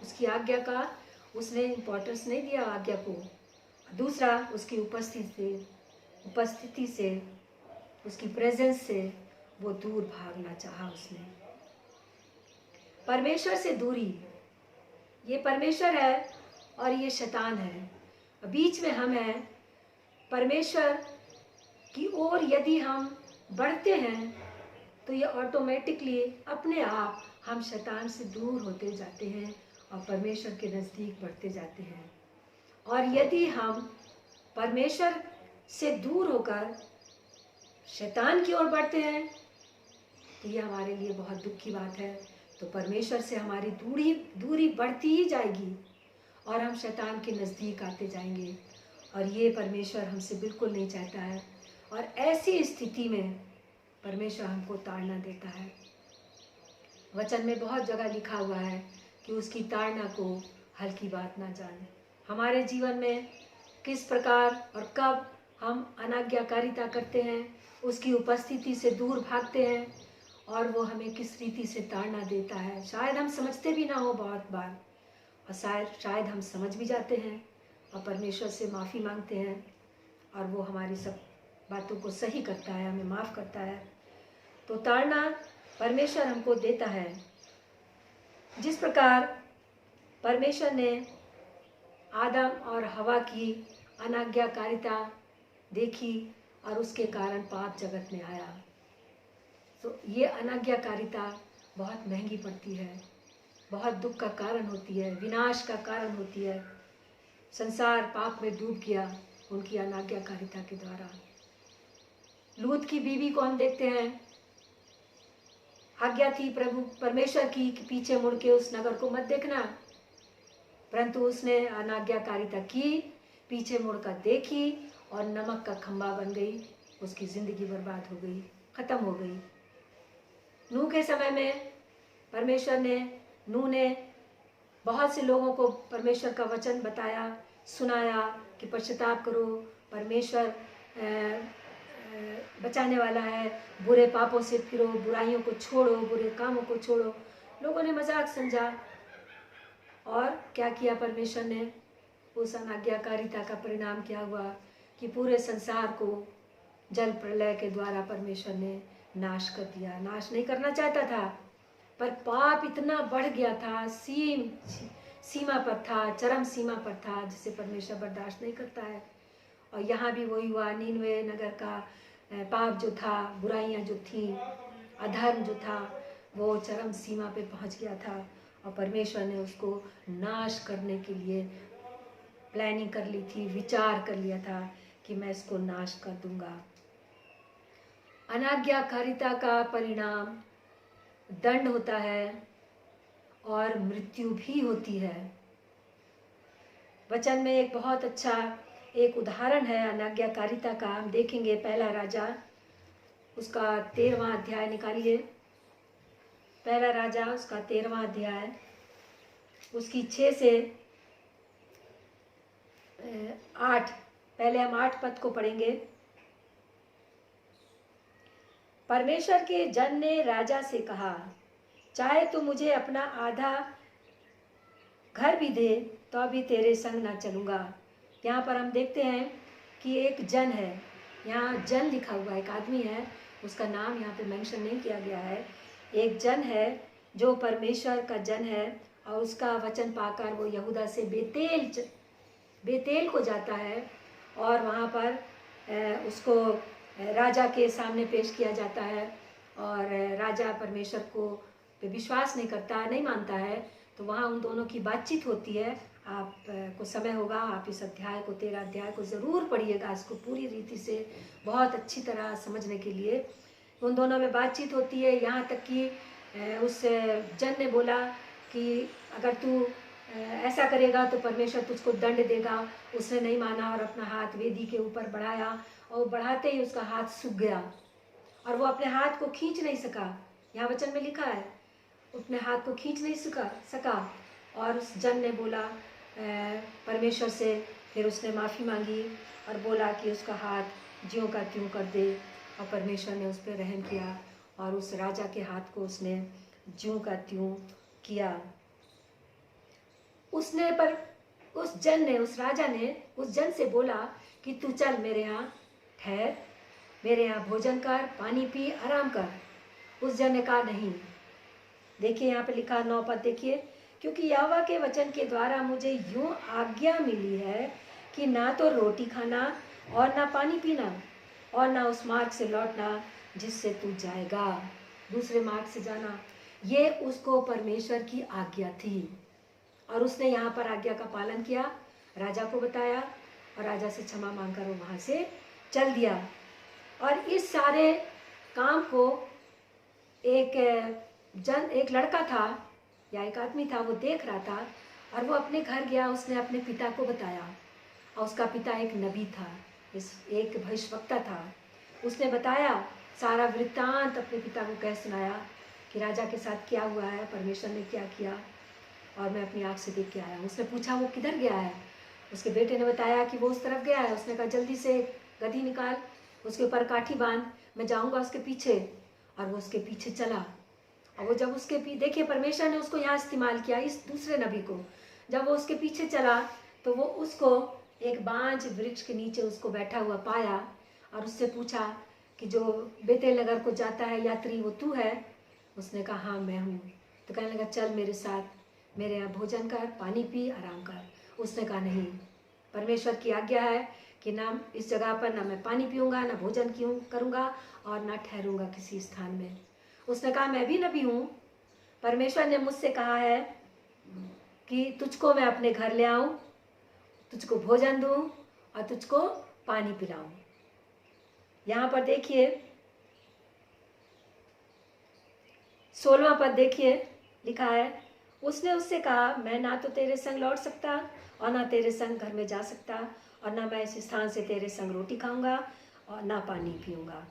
उसकी आज्ञा का उसने इम्पोर्टेंस नहीं दिया आज्ञा को। दूसरा, उसकी उपस्थिति से, उसकी प्रेजेंस से वो दूर भागना चाहा उसने। परमेश्वर से दूरी, ये परमेश्वर है और ये शैतान है, बीच में हम हैं। परमेश्वर की ओर यदि हम बढ़ते हैं तो ये ऑटोमेटिकली अपने आप हम शैतान से दूर होते जाते हैं और परमेश्वर के नज़दीक बढ़ते जाते हैं। और यदि हम परमेश्वर से दूर होकर शैतान की ओर बढ़ते हैं तो ये हमारे लिए बहुत दुख की बात है। तो परमेश्वर से हमारी दूरी बढ़ती ही जाएगी और हम शैतान के नज़दीक आते जाएंगे, और ये परमेश्वर हमसे बिल्कुल नहीं चाहता है। और ऐसी स्थिति में परमेश्वर हमको ताड़ना देता है। वचन में बहुत जगह लिखा हुआ है कि उसकी ताड़ना को हल्की बात ना जाने। हमारे जीवन में किस प्रकार और कब हम अनाज्ञाकारिता करते हैं, उसकी उपस्थिति से दूर भागते हैं, और वो हमें किस रीति से ताड़ना देता है, शायद हम समझते भी ना हो बहुत बार, और शायद हम समझ भी जाते हैं और परमेश्वर से माफ़ी मांगते हैं, और वो हमारी सब बातों को सही करता है, हमें माफ़ करता है। तो ताड़ना परमेश्वर हमको देता है। जिस प्रकार परमेश्वर ने आदम और हवा की अनाज्ञाकारिता देखी और उसके कारण पाप जगत में आया, तो ये अनाज्ञाकारिता बहुत महंगी पड़ती है, बहुत दुख का कारण होती है, विनाश का कारण होती है। संसार पाप में डूब गया उनकी अनाज्ञाकारिता के द्वारा। लूत की बीवी को हम देखते हैं, आज्ञा थी प्रभु परमेश्वर की कि पीछे मुड़ के उस नगर को मत देखना, परंतु उसने अनाज्ञाकारिता की, पीछे मुड़कर देखी और नमक का खंभा बन गई। उसकी जिंदगी बर्बाद हो गई, खत्म हो गई। नूह के समय में परमेश्वर ने, नूह ने बहुत से लोगों को परमेश्वर का वचन बताया, सुनाया कि पश्चाताप करो, परमेश्वर बचाने वाला है, बुरे पापों से फिरो, बुराइयों को छोड़ो, बुरे कामों को छोड़ो। लोगों ने मजाक समझा, और क्या किया परमेश्वर ने? उस अनाज्ञाकारिता का परिणाम क्या हुआ कि पूरे संसार को जल प्रलय के द्वारा परमेश्वर ने नाश कर दिया। नाश नहीं करना चाहता था, पर पाप इतना बढ़ गया था, सीमा पर था, चरम सीमा पर था, जिसे परमेश्वर बर्दाश्त नहीं करता है। और यहाँ भी वही हुआ। नीनवे नगर का पाप जो था, बुराइयाँ जो थी, अधर्म जो था, वो चरम सीमा पे पहुँच गया था, और परमेश्वर ने उसको नाश करने के लिए प्लानिंग कर ली थी, विचार कर लिया था कि मैं इसको नाश कर दूंगा। अनाज्ञाकारिता का परिणाम दंड होता है और मृत्यु भी होती है। वचन में एक बहुत अच्छा एक उदाहरण है अनाज्ञाकारिता का, हम देखेंगे। पहला राजा उसका 13वां अध्याय निकालिए। पहला राजा उसका 13वां अध्याय, उसकी 6 से 8, पहले हम 8 पद को पढ़ेंगे। परमेश्वर के जन ने राजा से कहा, चाहे तो मुझे अपना आधा घर भी दे तो अभी तेरे संग ना चलूँगा। यहाँ पर हम देखते हैं कि एक जन है, यहाँ जन लिखा हुआ है, एक आदमी है, उसका नाम यहाँ पे मेंशन नहीं किया गया है। एक जन है जो परमेश्वर का जन है और उसका वचन पाकर वो यहूदा से बेतेल को जाता है और वहाँ पर उसको राजा के सामने पेश किया जाता है और राजा परमेश्वर को पे विश्वास नहीं करता, नहीं मानता है। तो वहाँ उन दोनों की बातचीत होती है। आप को समय होगा, आप इस अध्याय को 13 अध्याय को ज़रूर पढ़िएगा, इसको पूरी रीति से बहुत अच्छी तरह समझने के लिए। उन दोनों में बातचीत होती है, यहाँ तक कि उस जन ने बोला कि अगर तू ऐसा करेगा तो परमेश्वर तुझको दंड देगा। उसने नहीं माना और अपना हाथ वेदी के ऊपर बढ़ाया और बढ़ाते ही उसका हाथ सूख गया और वो अपने हाथ को खींच नहीं सका। यहाँ वचन में लिखा है अपने हाथ को खींच नहीं सका और उस जन ने बोला परमेश्वर से, फिर उसने माफ़ी मांगी और बोला कि उसका हाथ ज्यों का त्यों कर दे और परमेश्वर ने उस पर रहम किया और उस राजा के हाथ को उसने ज्यों का त्यों किया। उसने पर उस जन ने, उस राजा ने उस जन से बोला कि तू चल मेरे यहाँ ठहर, मेरे यहाँ भोजन कर, पानी पी, आराम कर। उस जन ने कहा नहीं। देखिए यहाँ पे लिखा 9 पद देखिए, क्योंकि यहोवा के वचन के द्वारा मुझे यूं आज्ञा मिली है कि ना तो रोटी खाना और ना पानी पीना और ना उस मार्ग से लौटना जिससे तू जाएगा, दूसरे मार्ग से जाना। ये उसको परमेश्वर की आज्ञा थी और उसने यहाँ पर आज्ञा का पालन किया, राजा को बताया और राजा से क्षमा मांगकर वो वहाँ से चल दिया। और इस सारे काम को एक लड़का था या एक आदमी था, वो देख रहा था और वो अपने घर गया, उसने अपने पिता को बताया और उसका पिता एक नबी था, एक भविष्यवक्ता था। उसने बताया सारा वृत्तांत अपने पिता को कह सुनाया कि राजा के साथ क्या हुआ है, परमेश्वर ने क्या किया और मैं अपनी आँख से देख के आया। उसने पूछा वो किधर गया है, उसके बेटे ने बताया कि वो उस तरफ गया है। उसने कहा जल्दी से गधी निकाल, उसके ऊपर काठी बांध, मैं जाऊँगा उसके पीछे। और वो उसके पीछे चला और वो जब उसके देखिए परमेश्वर ने उसको यहाँ इस्तेमाल किया, इस दूसरे नबी को। जब वो उसके पीछे चला तो वो उसको एक बांज वृक्ष के नीचे उसको बैठा हुआ पाया और उससे पूछा कि जो बेतेल नगर को जाता है यात्री वो तू है? उसने कहा हाँ मैं हूँ। तो कहने लगा चल मेरे साथ, मेरे यहाँ भोजन कर, पानी पी, आराम कर। उसने कहा नहीं, परमेश्वर की आज्ञा है कि ना इस जगह पर ना मैं पानी पीऊँगा, ना भोजन करूँगा और ना ठहरूँगा किसी स्थान में। उसने कहा मैं भी नबी हूँ, परमेश्वर ने मुझसे कहा है कि तुझको मैं अपने घर ले आऊँ, तुझको भोजन दूँ और तुझको पानी पिलाऊँ। यहाँ पर देखिए 16वां पद देखिए लिखा है, उसने उससे कहा मैं ना तो तेरे संग लौट सकता और ना तेरे संग घर में जा सकता और ना मैं इस स्थान से तेरे संग रोटी खाऊंगा और ना पानी पीऊंगा,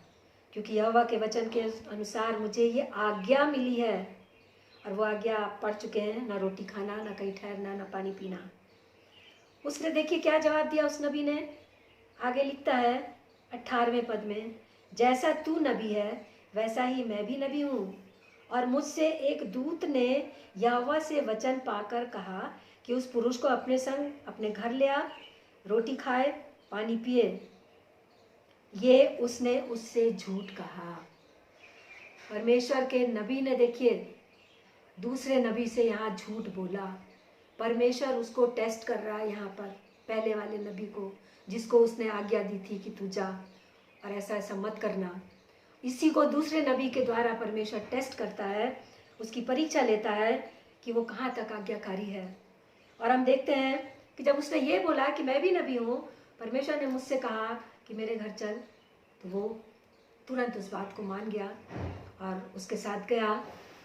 क्योंकि यहोवा के वचन के अनुसार मुझे ये आज्ञा मिली है। और वो आज्ञा आप पढ़ चुके हैं, ना रोटी खाना, ना कहीं ठहरना, ना पानी पीना। उसने देखिए क्या जवाब दिया उस नबी ने। आगे लिखता है 18वें पद में, जैसा तू नबी है वैसा ही मैं भी नबी हूँ और मुझसे एक दूत ने यहोवा से वचन पाकर कहा कि उस पुरुष को अपने संग अपने घर ले आ, रोटी खाए, पानी पिए। ये उसने उससे झूठ कहा। परमेश्वर के नबी ने देखिए दूसरे नबी से यहाँ झूठ बोला। परमेश्वर उसको टेस्ट कर रहा है यहाँ पर, पहले वाले नबी को जिसको उसने आज्ञा दी थी कि तू जा और ऐसा ऐसा मत करना। इसी को दूसरे नबी के द्वारा परमेश्वर टेस्ट करता है, उसकी परीक्षा लेता है कि वो कहाँ तक आज्ञाकारी है। और हम देखते हैं कि जब उसने ये बोला कि मैं भी नबी हूँ, परमेश्वर ने मुझसे कहा कि मेरे घर चल, तो वो तुरंत उस बात को मान गया और उसके साथ गया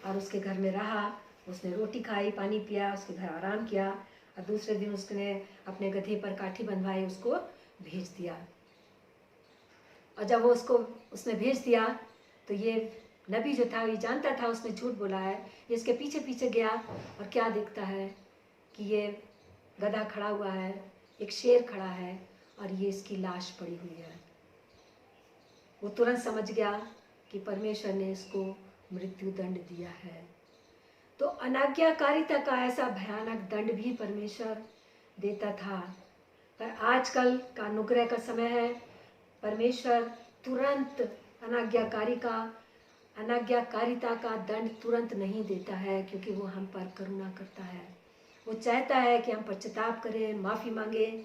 और उसके घर में रहा। उसने रोटी खाई, पानी पिया, उसके घर आराम किया और दूसरे दिन उसने अपने गधे पर काठी बंधवाई, उसको भेज दिया। और जब वो उसने भेज दिया तो ये नबी जो था ये जानता था उसने झूठ बोला है। ये इसके पीछे पीछे गया और क्या देखता है कि ये गधा खड़ा हुआ है, एक शेर खड़ा है और ये इसकी लाश पड़ी हुई है। वो तुरंत समझ गया कि परमेश्वर ने इसको मृत्यु दंड दिया है। तो अनाज्ञाकारिता का ऐसा भयानक दंड भी परमेश्वर देता था। पर आजकल का अनुग्रह का समय है। परमेश्वर तुरंत अनाज्ञाकारिता का दंड तुरंत नहीं देता है, क्योंकि वो हम पर करुणा करता है। वो चाहता है कि हम पश्चाताप करें, माफ़ी मांगें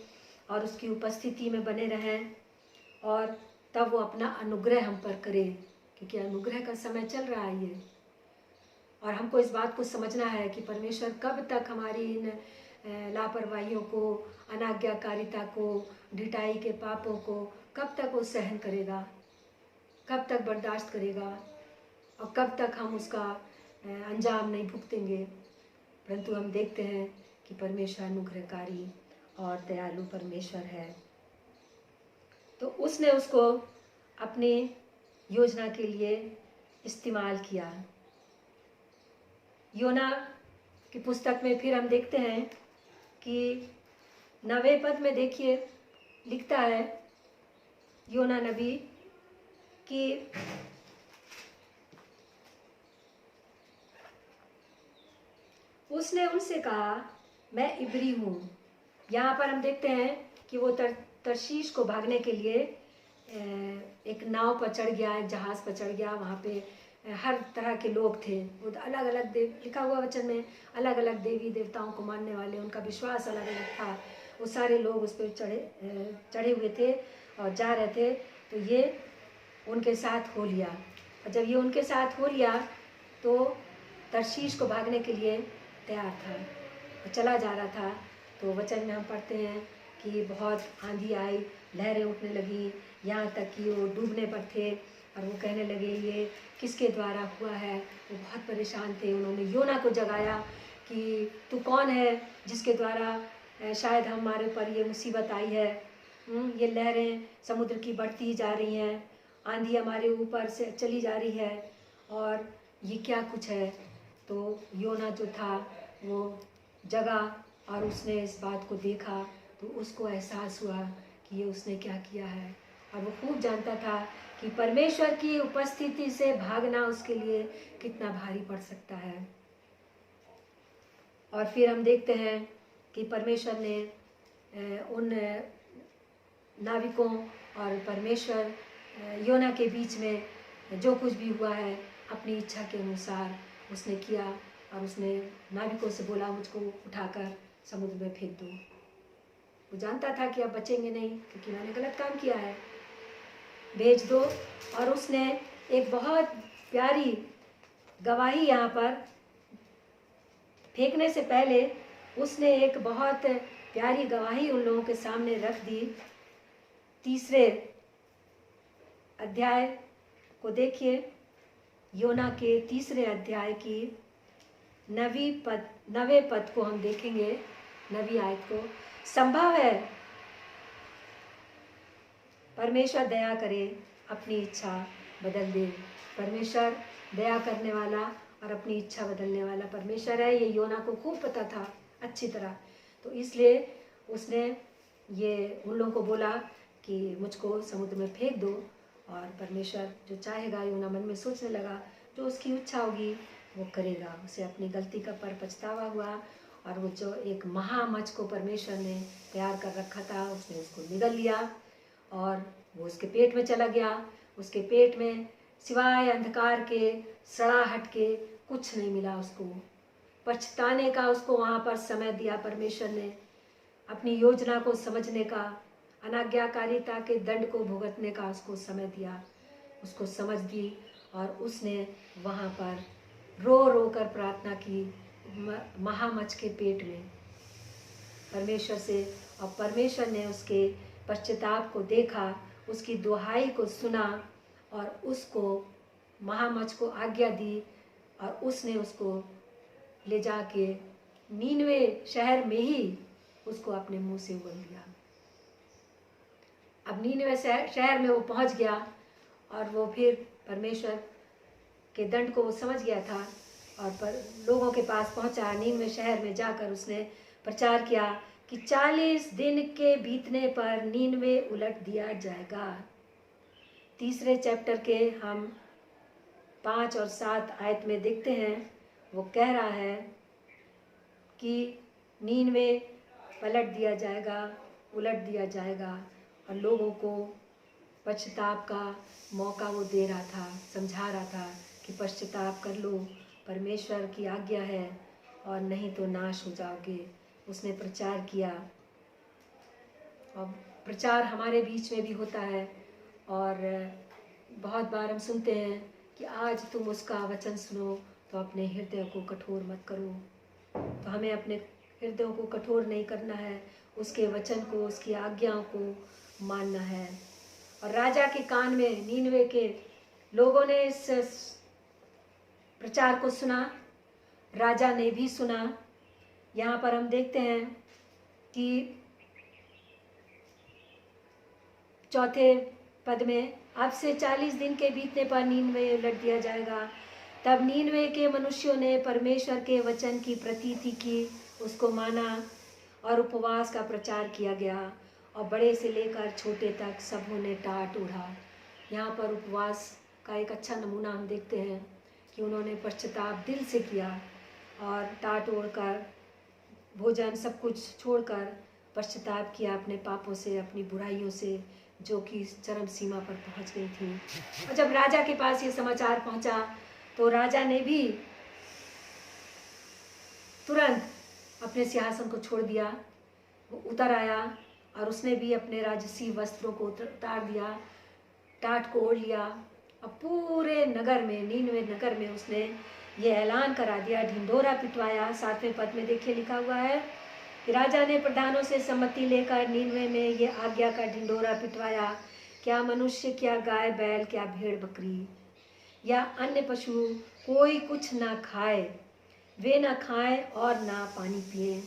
और उसकी उपस्थिति में बने रहें, और तब वो अपना अनुग्रह हम पर करे, क्योंकि अनुग्रह का समय चल रहा है ये। और हमको इस बात को समझना है कि परमेश्वर कब तक हमारी इन लापरवाहियों को, अनाज्ञाकारिता को, ढिठाई के पापों को कब तक वो सहन करेगा, कब तक बर्दाश्त करेगा, और कब तक हम उसका अंजाम नहीं भुगतेंगे। परंतु हम देखते हैं कि परमेश्वर अनुग्रहकारी और दयालु परमेश्वर है। तो उसने उसको अपनी योजना के लिए इस्तेमाल किया। योना की पुस्तक में फिर हम देखते हैं कि 9वें पद में देखिए, लिखता है योना नबी कि उसने उनसे कहा, मैं इब्री हूँ। यहाँ पर हम देखते हैं कि वो तरशीश को भागने के लिए एक नाव पर चढ़ गया, एक जहाज़ पर चढ़ गया। वहाँ पे हर तरह के लोग थे। वो अलग अलग लिखा हुआ वचन में अलग अलग देवी देवताओं को मानने वाले, उनका विश्वास अलग अलग था। वो सारे लोग उस पर चढ़े हुए थे और जा रहे थे। तो ये उनके साथ हो लिया, और जब ये उनके साथ हो लिया तो तरशीश को भागने के लिए तैयार था और चला जा रहा था। तो वचन में हम पढ़ते हैं कि बहुत आंधी आई, लहरें उठने लगी, यहाँ तक कि वो डूबने पर थे। और वो कहने लगे, ये किसके द्वारा हुआ है। वो बहुत परेशान थे। उन्होंने योना को जगाया कि तू कौन है जिसके द्वारा शायद हमारे ऊपर ये मुसीबत आई है। ये लहरें समुद्र की बढ़ती जा रही हैं, आंधी हमारे ऊपर से चली जा रही है, और ये क्या कुछ है। तो योना जो था वो जगा और उसने इस बात को देखा, तो उसको एहसास हुआ कि ये उसने क्या किया है। और वो खूब जानता था कि परमेश्वर की उपस्थिति से भागना उसके लिए कितना भारी पड़ सकता है। और फिर हम देखते हैं कि परमेश्वर ने उन नाविकों और परमेश्वर योना के बीच में जो कुछ भी हुआ है, अपनी इच्छा के अनुसार उसने किया। और उसने नाविकों से बोला, मुझको उठाकर समुद्र में फेंक दो। वो जानता था कि अब बचेंगे नहीं, क्योंकि मैंने गलत काम किया है, भेज दो। और उसने एक बहुत प्यारी गवाही, यहाँ पर फेंकने से पहले उसने एक बहुत प्यारी गवाही उन लोगों के सामने रख दी। 3 अध्याय को देखिए, योना के 3 अध्याय की 9वें पद को हम देखेंगे, 9वीं आयत को। संभव है परमेश्वर दया करे, अपनी इच्छा बदल दे। परमेश्वर दया करने वाला और अपनी इच्छा बदलने वाला परमेश्वर है। ये योना को खूब पता था अच्छी तरह। तो इसलिए उसने ये उन लोगों को बोला कि मुझको समुद्र में फेंक दो। और परमेश्वर जो चाहेगा, योना मन में सोचने लगा, जो उसकी इच्छा होगी वो करेगा। उसे अपनी गलती का पर पछतावा हुआ, और वो जो एक महामछ को परमेश्वर ने तैयार कर रखा था, उसने उसको निगल लिया और वो उसके पेट में चला गया। उसके पेट में सिवाय अंधकार के, सड़ाहट के कुछ नहीं मिला। उसको पछताने का उसको वहाँ पर समय दिया परमेश्वर ने, अपनी योजना को समझने का, अनाज्ञाकारिता के दंड को भुगतने का उसको समय दिया। उसको समझ दी और उसने वहाँ पर रो रो कर प्रार्थना की महामछ के पेट में परमेश्वर से। और परमेश्वर ने उसके पश्चाताप को देखा, उसकी दुहाई को सुना और उसको, महामछ को आज्ञा दी, और उसने उसको ले जाके नीनवे शहर में ही उसको अपने मुंह से उगल दिया। अब नीनवे शहर में वो पहुंच गया और वो फिर परमेश्वर के दंड को वो समझ गया था, और पर लोगों के पास पहुंचा। नीनवे शहर में जाकर उसने प्रचार किया कि 40 दिन के बीतने पर नीनवे उलट दिया जाएगा। 3 चैप्टर के हम 5 और 7 आयत में देखते हैं, वो कह रहा है कि नीनवे पलट दिया जाएगा, उलट दिया जाएगा, और लोगों को पश्चाताप का मौका वो दे रहा था, समझा रहा था कि पश्चाताप कर लो, परमेश्वर की आज्ञा है, और नहीं तो नाश हो जाओगे। उसने प्रचार किया, और प्रचार हमारे बीच में भी होता है। और बहुत बार हम सुनते हैं कि आज तुम उसका वचन सुनो तो अपने हृदय को कठोर मत करो। तो हमें अपने हृदयों को कठोर नहीं करना है, उसके वचन को, उसकी आज्ञाओं को मानना है। और राजा के कान में, नीनवे के लोगों ने इस प्रचार को सुना, राजा ने भी सुना। यहाँ पर हम देखते हैं कि चौथे पद में, अब से 40 दिन के बीतने पर नीनवे उलट दिया जाएगा। तब नीनवे के मनुष्यों ने परमेश्वर के वचन की प्रतीति की, उसको माना, और उपवास का प्रचार किया गया, और बड़े से लेकर छोटे तक सबों ने टाट ओढ़ा। यहाँ पर उपवास का एक अच्छा नमूना हम देखते हैं कि उन्होंने पश्चाताप दिल से किया, और टाट ओढ़कर, भोजन सब कुछ छोड़कर पश्चाताप किया अपने पापों से, अपनी बुराइयों से, जो कि चरम सीमा पर पहुंच गई थी। और जब राजा के पास ये समाचार पहुंचा तो राजा ने भी तुरंत अपने सिंहासन को छोड़ दिया, वो उतर आया, और उसने भी अपने राजसी वस्त्रों को उतार दिया, टाट को ओढ़ लिया। अब पूरे नगर में, नीनवे नगर में उसने ये ऐलान करा दिया, ढिंढोरा पिटवाया। 7वें पद में देखिए लिखा हुआ है कि राजा ने प्रधानों से सम्मति लेकर नीनवे में ये आज्ञा का ढिंढोरा पिटवाया, क्या मनुष्य, क्या गाय बैल, क्या भेड़ बकरी या अन्य पशु कोई कुछ ना खाए, वे ना खाएं और ना पानी पिए।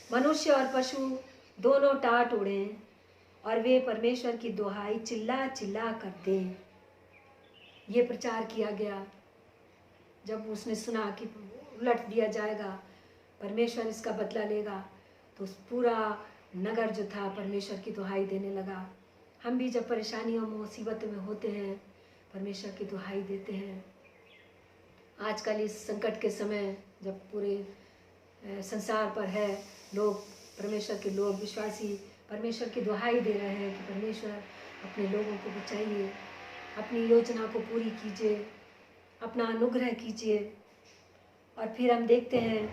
मनुष्य और पशु दोनों टाट उड़ें, और वे परमेश्वर की दुहाई चिल्ला चिल्ला कर दें। ये प्रचार किया गया। जब उसने सुना कि उलट दिया जाएगा, परमेश्वर इसका बदला लेगा, तो पूरा नगर जो था परमेश्वर की दुहाई देने लगा। हम भी जब परेशानियों मुसीबतों में होते हैं, परमेश्वर की दुहाई देते हैं। आजकल इस संकट के समय जब पूरे संसार पर है, लोग, परमेश्वर के लोग, विश्वासी परमेश्वर की दुहाई दे रहे हैं कि परमेश्वर अपने लोगों को बचाइए, अपनी योजना को पूरी कीजिए, अपना अनुग्रह कीजिए। और फिर हम देखते हैं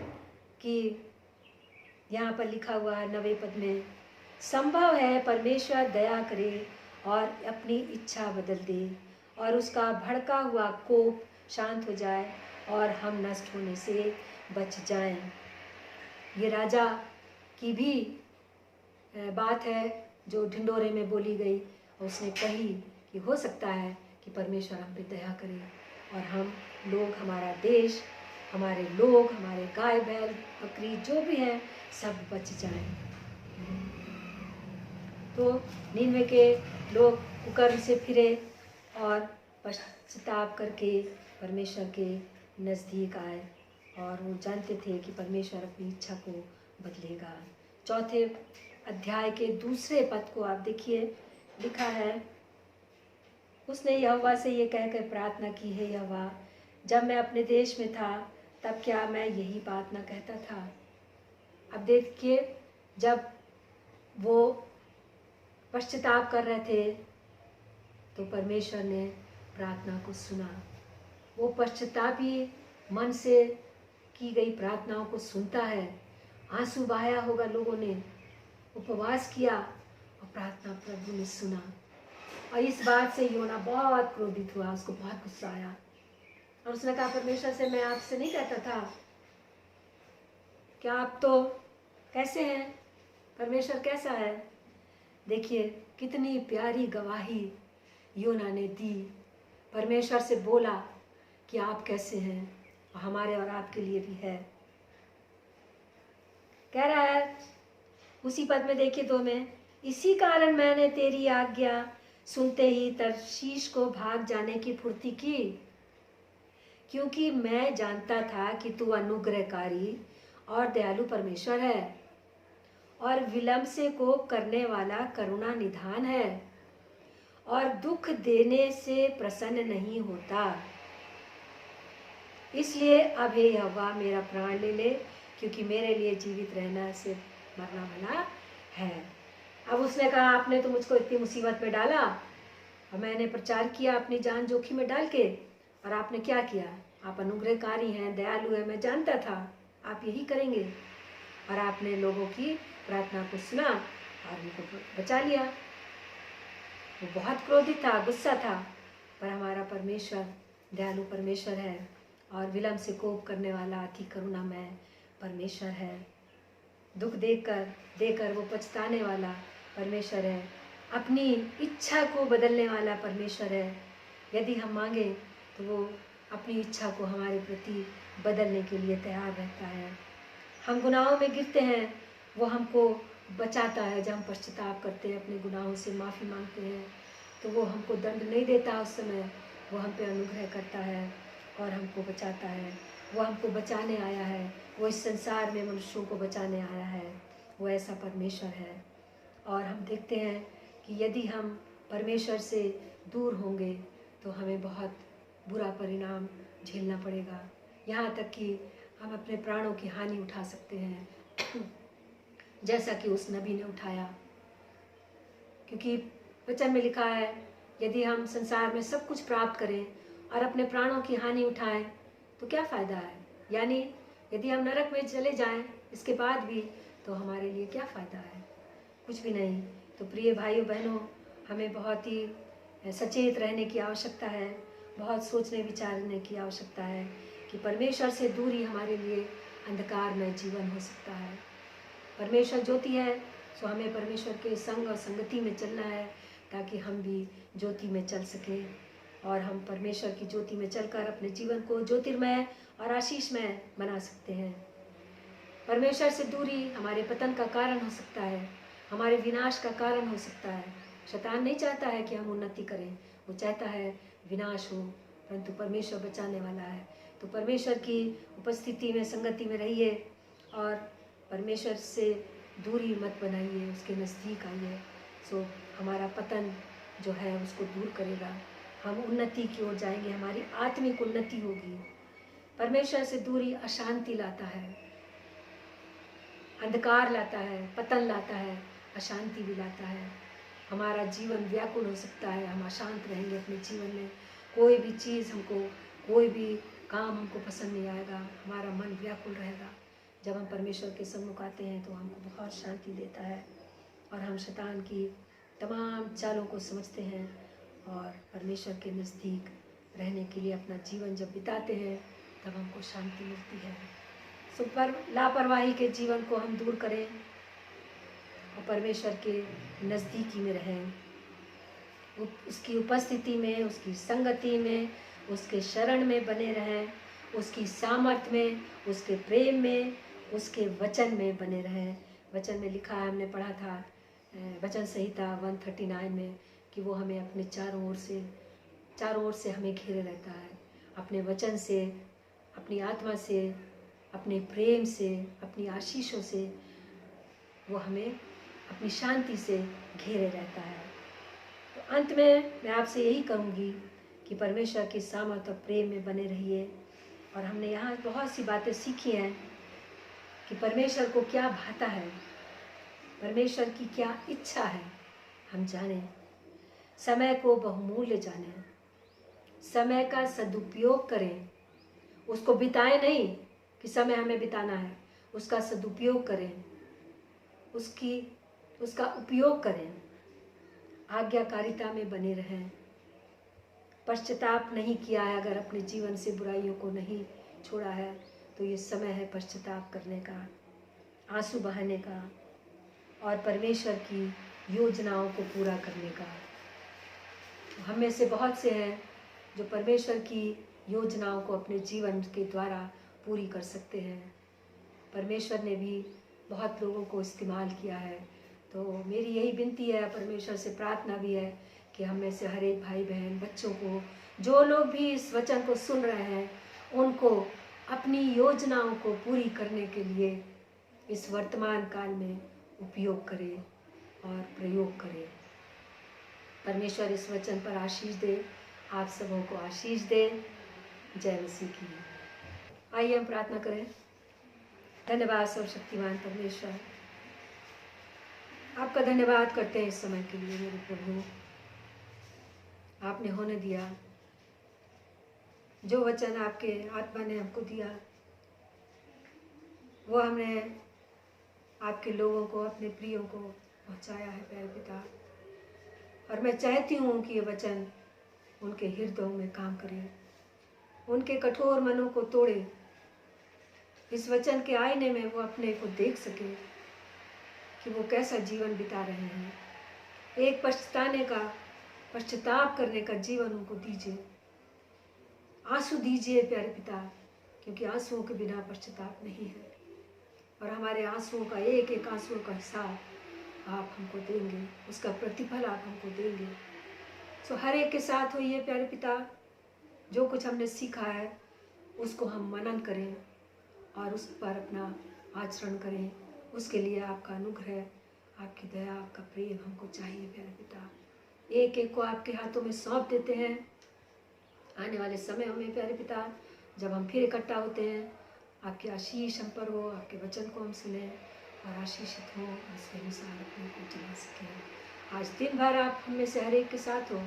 कि यहाँ पर लिखा हुआ है 9वें पद में, संभव है परमेश्वर दया करे और अपनी इच्छा बदल दे, और उसका भड़का हुआ कोप शांत हो जाए, और हम नष्ट होने से बच जाएं। ये राजा की भी बात है जो ढिंडोरे में बोली गई, और उसने कही कि हो सकता है कि परमेश्वर हम पे दया करे, और हम लोग, हमारा देश, हमारे लोग, हमारे गाय बैल बकरी जो भी हैं, सब बच जाएं। तो नीनवे के लोग कुकर्म से फिरे और पश्चाताप करके परमेश्वर के नज़दीक आए, और वो जानते थे कि परमेश्वर अपनी इच्छा को बदलेगा। चौथे अध्याय के 2 पद को आप देखिए, लिखा है, उसने यहोवा से ये कहकर प्रार्थना की है, यहोवा, जब मैं अपने देश में था तब क्या मैं यही बात न कहता था। अब देखिए, जब वो पश्चाताप कर रहे थे तो परमेश्वर ने प्रार्थना को सुना। वो पश्चातापी मन से की गई प्रार्थनाओं को सुनता है। आंसू बहाया होगा लोगों ने, उपवास किया, और प्रार्थना प्रभु ने सुना। और इस बात से योना बहुत क्रोधित हुआ, उसको बहुत गुस्सा आया, और उसने कहा, परमेश्वर से मैं आपसे नहीं कहता था, क्या आप तो कैसे हैं, परमेश्वर कैसा है। देखिए कितनी प्यारी गवाही योना ने दी, परमेश्वर से बोला कि आप कैसे हैं, और हमारे और आपके लिए भी है। कह रहा है उसी पद में देखिए 2 में, इसी कारण मैंने तेरी आज्ञा सुनते ही तर्शीश को भाग जाने की फुर्ती की, क्योंकि मैं जानता था कि तू अनुग्रहकारी और दयालु परमेश्वर है, और विलंब से कोप करने वाला करुणा निधान है, और दुख देने से प्रसन्न नहीं होता। इसलिए अब हे यहोवा मेरा प्राण ले ले, क्योंकि मेरे लिए जीवित रहना से मरना भला है। अब उसने कहा, आपने तो मुझको इतनी मुसीबत में डाला और मैंने प्रचार किया अपनी जान जोखिम में डाल के, और आपने क्या किया? आप अनुग्रहकारी हैं, दयालु हैं, मैं जानता था आप यही करेंगे, और आपने लोगों की प्रार्थना को सुना और उनको बचा लिया। वो बहुत क्रोधित था, गुस्सा था, पर हमारा परमेश्वर दयालु परमेश्वर है और विलम्ब से कोप करने वाला अति करुणामय परमेश्वर है। दुख देकर वो पछताने वाला परमेश्वर है, अपनी इच्छा को बदलने वाला परमेश्वर है। यदि हम मांगे तो वो अपनी इच्छा को हमारे प्रति बदलने के लिए तैयार रहता है। हम गुनाहों में गिरते हैं, वो हमको बचाता है। जब हम पश्चाताप करते हैं, अपने गुनाहों से माफ़ी मांगते हैं, तो वो हमको दंड नहीं देता उस समय, वो हम पे अनुग्रह करता है और हमको बचाता है। वो हमको बचाने आया है, वो इस संसार में मनुष्यों को बचाने आया है। वो ऐसा परमेश्वर है। और हम देखते हैं कि यदि हम परमेश्वर से दूर होंगे तो हमें बहुत बुरा परिणाम झेलना पड़ेगा, यहाँ तक कि हम अपने प्राणों की हानि उठा सकते हैं जैसा कि उस नबी ने उठाया। क्योंकि वचन में लिखा है, यदि हम संसार में सब कुछ प्राप्त करें और अपने प्राणों की हानि उठाएं तो क्या फ़ायदा है? यानी यदि हम नरक में चले जाएं इसके बाद भी, तो हमारे लिए क्या फ़ायदा है? कुछ भी नहीं। तो प्रिय भाइयों बहनों, हमें बहुत ही सचेत रहने की आवश्यकता है, बहुत सोचने विचारने की आवश्यकता है कि परमेश्वर से दूरी हमारे लिए अंधकारमय जीवन हो सकता है। परमेश्वर ज्योति है, सो हमें परमेश्वर के संग और संगति में चलना है, ताकि हम भी ज्योति में चल सकें और हम परमेश्वर की ज्योति में चलकर अपने जीवन को ज्योतिर्मय और आशीषमय बना सकते हैं। परमेश्वर से दूरी हमारे पतन का कारण हो सकता है, हमारे विनाश का कारण हो सकता है। शैतान नहीं चाहता है कि हम उन्नति करें, वो चाहता है विनाश हो, परंतु परमेश्वर बचाने वाला है। तो परमेश्वर की उपस्थिति में, संगति में रहिए और परमेश्वर से दूरी मत बनाइए, उसके नज़दीक आइए। सो हमारा पतन जो है उसको दूर करेगा, हम उन्नति की ओर जाएंगे, हमारी आत्मिक उन्नति होगी। परमेश्वर से दूरी अशांति लाता है, अंधकार लाता है, पतन लाता है, अशांति भी लाता है। हमारा जीवन व्याकुल हो सकता है, हम अशांत रहेंगे अपने जीवन में। कोई भी चीज़ हमको, कोई भी काम हमको पसंद नहीं आएगा, हमारा मन व्याकुल रहेगा। जब हम परमेश्वर के सम्मुख आते हैं तो हमको बहुत शांति देता है और हम शैतान की तमाम चालों को समझते हैं और परमेश्वर के नज़दीक रहने के लिए अपना जीवन जब बिताते हैं तब हमको शांति मिलती है। सो पर लापरवाही के जीवन को हम दूर करें और परमेश्वर के नज़दीकी में रहें, उसकी उपस्थिति में, उसकी संगति में, उसके शरण में बने रहें, उसकी सामर्थ्य में, उसके प्रेम में, उसके वचन में बने रहें। वचन में लिखा है, हमने पढ़ा था वचन संहिता 139 में, कि वो हमें अपने चारों ओर से हमें घेरे रहता है, अपने वचन से, अपनी आत्मा से, अपने प्रेम से, अपनी आशीषों से वो हमें अपनी शांति से घेरे रहता है। तो अंत में मैं आपसे यही कहूँगी कि परमेश्वर के सामर्थ्य और प्रेम में बने रहिए। और हमने यहाँ बहुत सी बातें सीखी हैं कि परमेश्वर को क्या भाता है, परमेश्वर की क्या इच्छा है, हम जानें। समय को बहुमूल्य जानें, समय का सदुपयोग करें, उसको बिताएं नहीं कि समय हमें बिताना है, उसका सदुपयोग करें, उसका उपयोग करें, आज्ञाकारिता में बने रहें। पश्चाताप नहीं किया है, अगर अपने जीवन से बुराइयों को नहीं छोड़ा है, तो ये समय है पश्चाताप करने का, आंसू बहाने का और परमेश्वर की योजनाओं को पूरा करने का। हम में से बहुत से हैं जो परमेश्वर की योजनाओं को अपने जीवन के द्वारा पूरी कर सकते हैं। परमेश्वर ने भी बहुत लोगों को इस्तेमाल किया है। तो मेरी यही विनती है, परमेश्वर से प्रार्थना भी है कि हम में से हर एक भाई बहन, बच्चों को, जो लोग भी इस वचन को सुन रहे हैं, उनको अपनी योजनाओं को पूरी करने के लिए इस वर्तमान काल में उपयोग करें और प्रयोग करें। परमेश्वर इस वचन पर आशीष दे, आप सबों को आशीष दे। जय मसीह की। आइए हम प्रार्थना करें। धन्यवाद सर्वशक्तिमान परमेश्वर, आपका धन्यवाद करते हैं इस समय के लिए मेरे प्रभु। आपने होने दिया, जो वचन आपके आत्मा ने हमको दिया वो हमने आपके लोगों को, अपने प्रियों को पहुंचाया है प्यारे पिता। और मैं चाहती हूँ कि ये वचन उनके हृदयों में काम करे, उनके कठोर मनों को तोड़े। इस वचन के आईने में वो अपने को देख सके कि वो कैसा जीवन बिता रहे हैं। एक पछताने का, पश्चाताप करने का जीवन उनको दीजिए। आंसू दीजिए प्यारे पिता, क्योंकि आंसुओं के बिना पश्चाताप नहीं है। और हमारे आंसुओं का, एक एक आंसुओं का हिसाब आप हमको देंगे, उसका प्रतिफल आप हमको देंगे। सो हर एक के साथ होइए प्यारे पिता। जो कुछ हमने सीखा है उसको हम मनन करें और उस पर अपना आचरण करें। उसके लिए आपका अनुग्रह, आपकी दया, आपका प्रेम हमको चाहिए प्यारे पिता। एक एक को आपके हाथों में सौंप देते हैं। आने वाले समय में प्यारे पिता, जब हम फिर इकट्ठा होते हैं, आपकी आशीष हम पर हो, आपके वचन को हम सुने और आशीषित हो, उसके अनुसार अपने को चला सकें। आज दिन भर आप हम में से हर एक के साथ हो,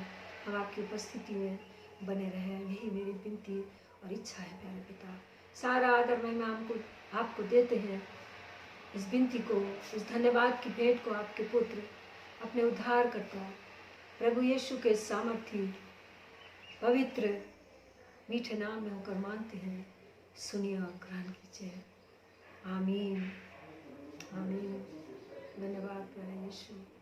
हम आपकी उपस्थिति में बने रहें, यही मेरी विनती और इच्छा है प्यारे पिता। सारा आदर महिमा हमको आपको देते हैं। इस विनती को, इस धन्यवाद की भेंट को आपके पुत्र अपने उद्धार करता प्रभु यीशु के सामर्थी पवित्र मीठे नाम में होकर मांगते हैं। सुनिए और ग्रहण कीजिए। आमीन, आमीन। धन्यवाद प्यारे यीशु।